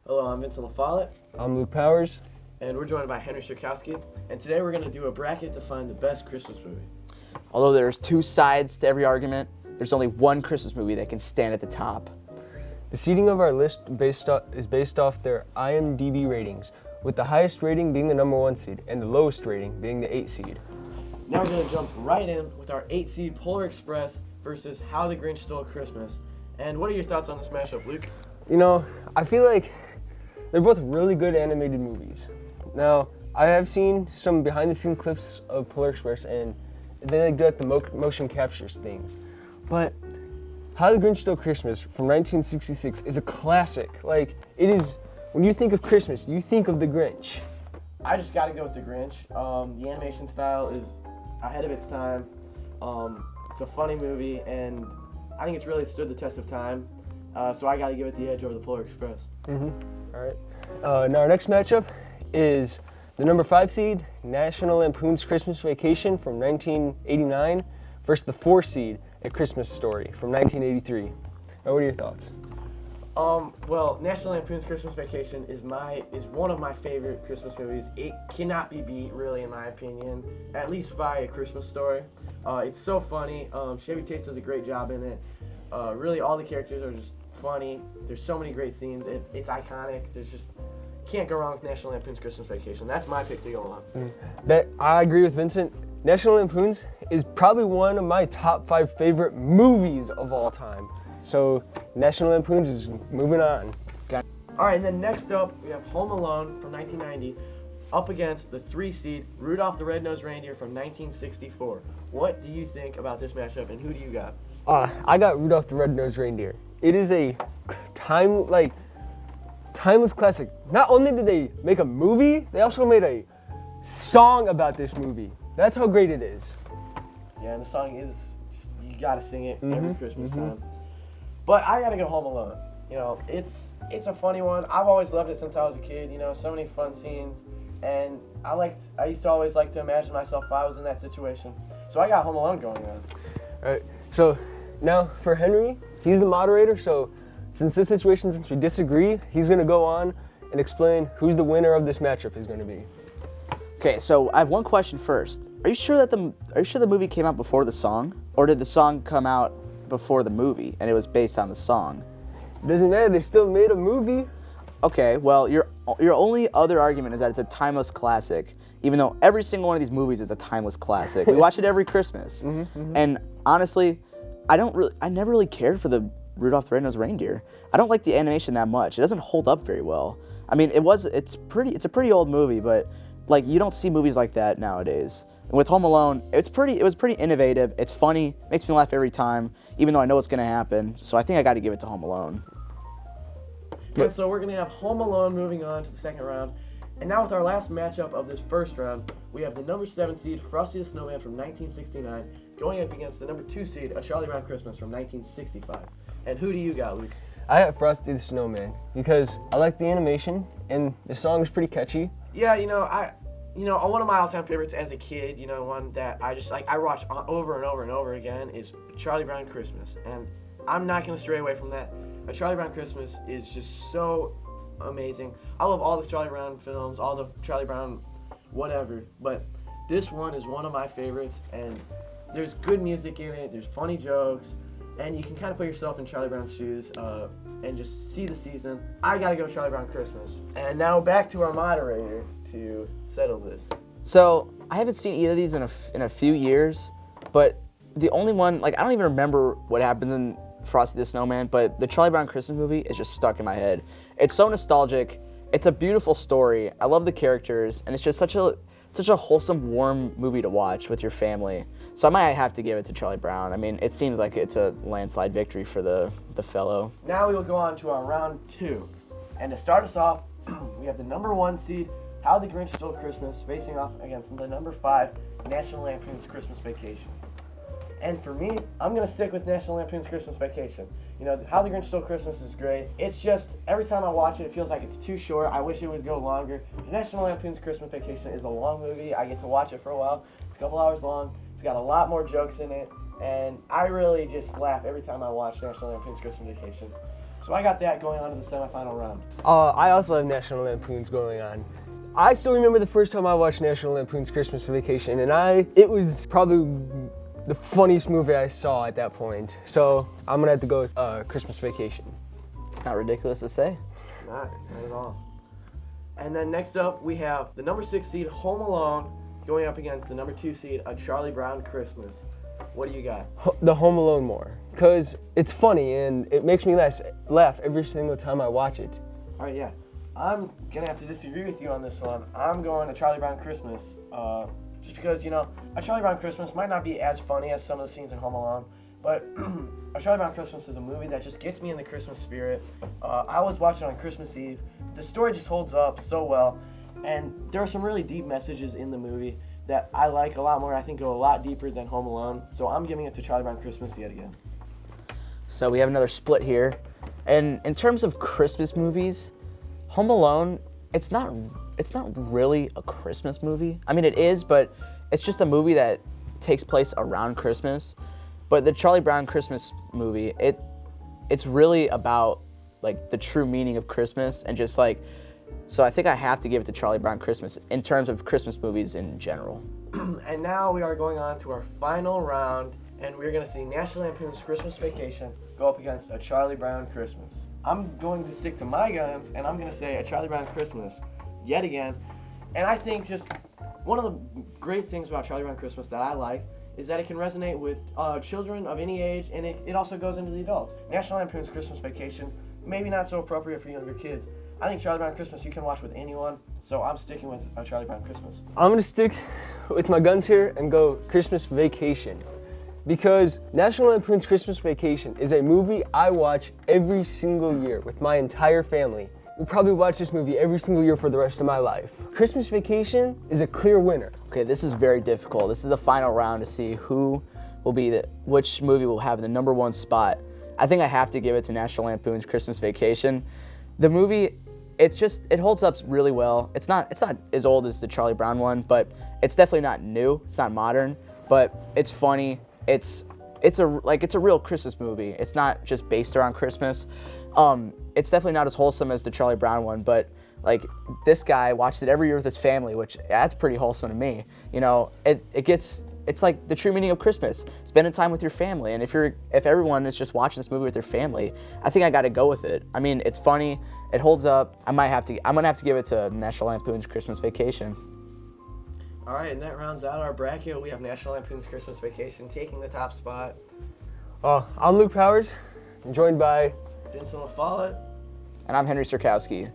Hello, I'm Vincent LaFollette, I'm Luke Powers. and we're joined by Henry Shirkowski. And today we're going to do a bracket to find the best Christmas movie. Although there's two sides to every argument, there's only one Christmas movie that can stand at the top. The seeding of our list is based off their IMDb ratings, with the highest rating being the number 1 seed and the lowest rating being the 8 seed. Now we're going to jump right in with our 8 seed Polar Express versus How the Grinch Stole Christmas. And what are your thoughts on this matchup, Luke? You know, I feel like they're both really good animated movies. Now, I have seen some behind-the-scenes clips of Polar Express, and they do like the motion captures things. But How the Grinch Stole Christmas from 1966 is a classic. Like, it is, when you think of Christmas, you think of the Grinch. I just got to go with The Grinch. The animation style is ahead of its time. It's a funny movie, and I think it's really stood the test of time. So I got to give it the edge over the Polar Express. All right. Now our next matchup is the number 5 seed, National Lampoon's Christmas Vacation from 1989 versus the 4 seed, A Christmas Story from 1983. Now, what are your thoughts? Well, National Lampoon's Christmas Vacation is one of my favorite Christmas movies. It cannot be beat, really, in my opinion, at least by A Christmas Story. It's so funny. Chevy Chase does a great job in it. Really, all the characters are just funny. There's so many great scenes. It's iconic. There's just can't go wrong with National Lampoon's Christmas Vacation. That's my pick to go on. I agree with Vincent. National Lampoon's is probably one of my top 5 favorite movies of all time. So National Lampoon's is moving on. All right, and then next up, we have Home Alone from 1990 up against the 3 seed Rudolph the Red-Nosed Reindeer from 1964. What do you think about this matchup, and who do you got? I got Rudolph the Red-Nosed Reindeer. It is a timeless classic. Not only did they make a movie, they also made a song about this movie. That's how great it is. Yeah, and the song is, you gotta sing it every Christmas time. But I gotta go Home Alone. You know, it's a funny one. I've always loved it since I was a kid. You know, so many fun scenes, and I used to always like to imagine myself if I was in that situation. So I got Home Alone going on. All right. So now for Henry, he's the moderator. So since we disagree, he's gonna go on and explain who's the winner of this matchup is gonna be. Okay, so I have one question first. Are you sure the movie came out before the song, or did the song come out before the movie and it was based on the song? Doesn't matter. They still made a movie. Okay, well, your only other argument is that it's a timeless classic, even though every single one of these movies is a timeless classic. We watch it every Christmas. And honestly, I never really cared for the Rudolph the Red-Nosed Reindeer. I don't like the animation that much. It doesn't hold up very well. I mean, it's a pretty old movie, but like you don't see movies like that nowadays. And with Home Alone, it was pretty innovative. It's funny, makes me laugh every time, even though I know what's gonna happen. So I think I got to give it to Home Alone. And so we're gonna have Home Alone moving on to the second round. And now with our last matchup of this first round, we have the number 7 seed Frosty the Snowman from 1969 going up against the number 2 seed A Charlie Brown Christmas from 1965. And who do you got, Luke? I got Frosty the Snowman because I like the animation and the song is pretty catchy. Yeah, one of my all-time favorites as a kid, one that I watch over and over and over again is Charlie Brown Christmas. And I'm not going to stray away from that. A Charlie Brown Christmas is just so amazing. I love all the Charlie Brown films, all the Charlie Brown whatever, but this one is one of my favorites, and there's good music in it, there's funny jokes, and you can kind of put yourself in Charlie Brown's shoes and just see the season. I gotta go Charlie Brown Christmas. And now back to our moderator to settle this. So I haven't seen either of these in a few years, but the only one, I don't even remember what happens in Frosty the Snowman, but the Charlie Brown Christmas movie is just stuck in my head. It's so nostalgic. It's a beautiful story. I love the characters, and it's just such a wholesome, warm movie to watch with your family. So I might have to give it to Charlie Brown. I mean, it seems like it's a landslide victory for the fellow. Now we will go on to our round 2. And to start us off, we have the number 1 seed How the Grinch Stole Christmas facing off against the number 5 National Lampoon's Christmas Vacation. And for me, I'm going to stick with National Lampoon's Christmas Vacation. How the Grinch Stole Christmas is great. It's just, every time I watch it, it feels like it's too short. I wish it would go longer. National Lampoon's Christmas Vacation is a long movie. I get to watch it for a while. It's a couple hours long. It's got a lot more jokes in it. And I really just laugh every time I watch National Lampoon's Christmas Vacation. So I got that going on to the semifinal round. I also have National Lampoon's going on. I still remember the first time I watched National Lampoon's Christmas Vacation, and it was probably the funniest movie I saw at that point. So I'm gonna have to go with Christmas Vacation. It's not ridiculous to say. It's not at all. And then next up, we have the number 6 seed, Home Alone, going up against the number 2 seed, A Charlie Brown Christmas. What do you got? The Home Alone more, because it's funny and it makes me laugh every single time I watch it. All right, yeah. I'm going to have to disagree with you on this one. I'm going to Charlie Brown Christmas, just because, A Charlie Brown Christmas might not be as funny as some of the scenes in Home Alone, but A Charlie Brown Christmas is a movie that just gets me in the Christmas spirit. I was watching on Christmas Eve. The story just holds up so well, and there are some really deep messages in the movie that I like a lot more. I think go a lot deeper than Home Alone. So I'm giving it to Charlie Brown Christmas yet again. So we have another split here. And in terms of Christmas movies, Home Alone, it's not really a Christmas movie. I mean, it is, but it's just a movie that takes place around Christmas. But the Charlie Brown Christmas movie, it's really about like the true meaning of Christmas and just like, so I think I have to give it to Charlie Brown Christmas in terms of Christmas movies in general. And now we are going on to our final round, and we're going to see National Lampoon's Christmas Vacation go up against A Charlie Brown Christmas. I'm going to stick to my guns, and I'm going to say A Charlie Brown Christmas yet again. And I think just one of the great things about Charlie Brown Christmas that I like is that it can resonate with children of any age, and it also goes into the adults. National Lampoon's Christmas Vacation, maybe not so appropriate for younger kids. I think Charlie Brown Christmas you can watch with anyone, so I'm sticking with A Charlie Brown Christmas. I'm gonna stick with my guns here and go Christmas Vacation, because National Lampoon's Christmas Vacation is a movie I watch every single year with my entire family. We'll probably watch this movie every single year for the rest of my life. Christmas Vacation is a clear winner. Okay, this is very difficult. This is the final round to see which movie will have the number 1 spot. I think I have to give it to National Lampoon's Christmas Vacation. The movie, it holds up really well. It's not as old as the Charlie Brown one, but it's definitely not new. It's not modern, but it's funny. It's a real Christmas movie. It's not just based around Christmas. It's definitely not as wholesome as the Charlie Brown one, but like this guy watched it every year with his family, which that's pretty wholesome to me. It's like the true meaning of Christmas, spending time with your family. And if everyone is just watching this movie with their family, I think I got to go with it. I mean, it's funny, it holds up. I'm gonna have to give it to National Lampoon's Christmas Vacation. All right, and that rounds out our bracket. We have National Lampoon's Christmas Vacation taking the top spot. I'm Luke Powers, joined by Vincent LaFollette. And I'm Henry Sirkowski.